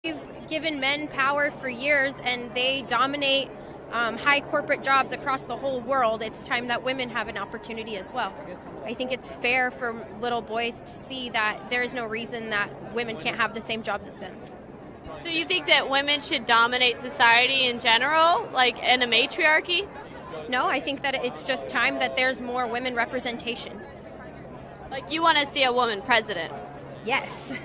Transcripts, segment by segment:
We've given men power for years and they dominate high corporate jobs across the whole world. It's time that women have an opportunity as well. I think it's fair for little boys to see that there is no reason that women can't have the same jobs as them. So you think that women should dominate society in general, like in a matriarchy? No, I think that it's just time that there's more women representation. Like you want to see a woman president? Yes.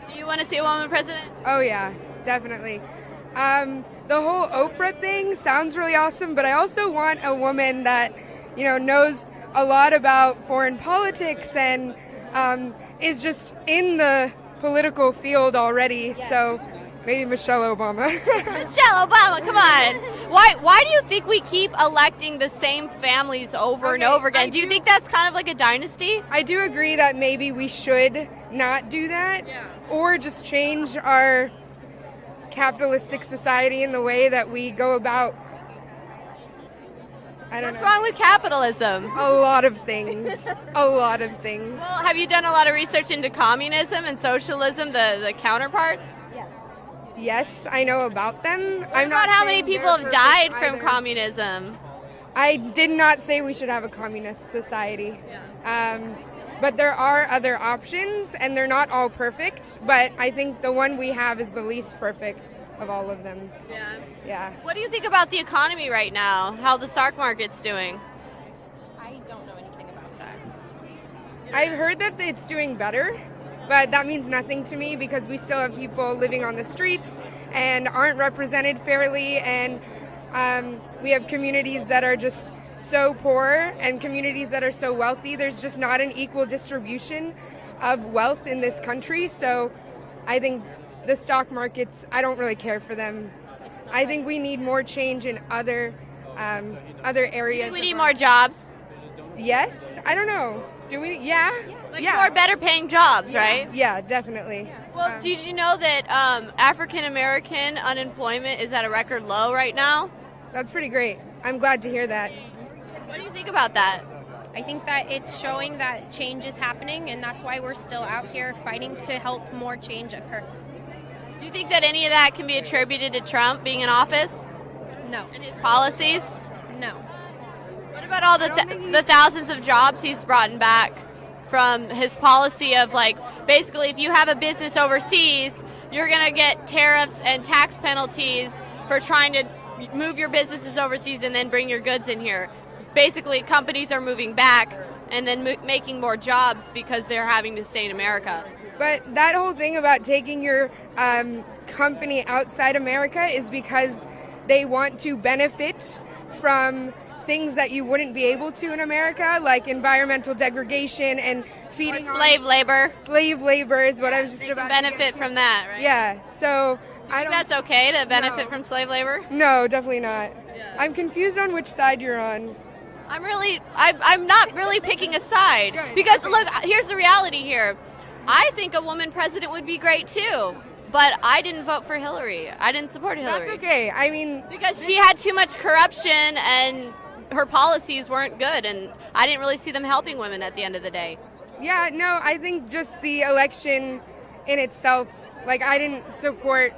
Do you want to see a woman president? Oh yeah, definitely. The whole Oprah thing sounds really awesome, but I also want a woman that, knows a lot about foreign politics and is just in the political field already. Yes. So maybe Michelle Obama. Michelle Obama, come on. Why do you think we keep electing the same families over and Okay, over again? Do you think that's kind of like a dynasty? I do agree that maybe we should not do that, Yeah. or just change our capitalistic society in the way that we go about. I don't What's know. wrong with capitalism? A lot of things. A lot of things. Well, have you done a lot of research into communism and socialism, the counterparts? Yes, I know about them. What I'm about not how many saying people they're have died perfect from either. communism? I did not say we should have a communist society. But there are other options, and they're not all perfect. But I think the one we have is the least perfect of all of them. Yeah. Yeah. What do you think about the economy right now? How the stock market's doing? I don't know anything about that. I've heard that it's doing better, but that means nothing to me because we still have people living on the streets and aren't represented fairly, and we have communities that are just so poor and communities that are so wealthy. There's just not an equal distribution of wealth in this country, so I think the stock markets, I don't really care for them. I think we need more change in other areas. Think we need of more jobs? Yes? I don't know. Do we? Yeah? Like more better paying jobs, right? Yeah, definitely. Well, did you know that African American unemployment is at a record low right now? That's pretty great. I'm glad to hear that. What do you think about that? I think that it's showing that change is happening, and that's why we're still out here fighting to help more change occur. Do you think that any of that can be attributed to Trump being in office No. and his policies? No. What about all the thousands of jobs he's brought back from his policy of, like, basically if you have a business overseas, you're going to get tariffs and tax penalties for trying to move your businesses overseas and then bring your goods in here. Basically, companies are moving back and then making more jobs because they're having to stay in America. But that whole thing about taking your company outside America is because they want to benefit from things that you wouldn't be able to in America, like environmental degradation and Or feeding slave labor. Slave labor is what I was just They can about to get benefit to. from that, right? Yeah, so I Think don't. that's okay to benefit No. from slave labor? No, definitely not. Yeah. I'm confused on which side you're on. I'm not really picking a side. Good. Because Okay. look, here's the reality here. I think a woman president would be great too, but I didn't vote for Hillary. I didn't support Hillary. That's okay. I mean, Because she had too much corruption and her policies weren't good, and I didn't really see them helping women at the end of the day. yeah, no, I think just the election in itself, like I didn't support,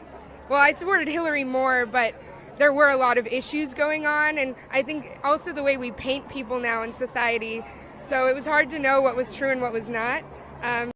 well, I supported Hillary more, but there were a lot of issues going on, and I think also the way we paint people now in society, so it was hard to know what was true and what was not.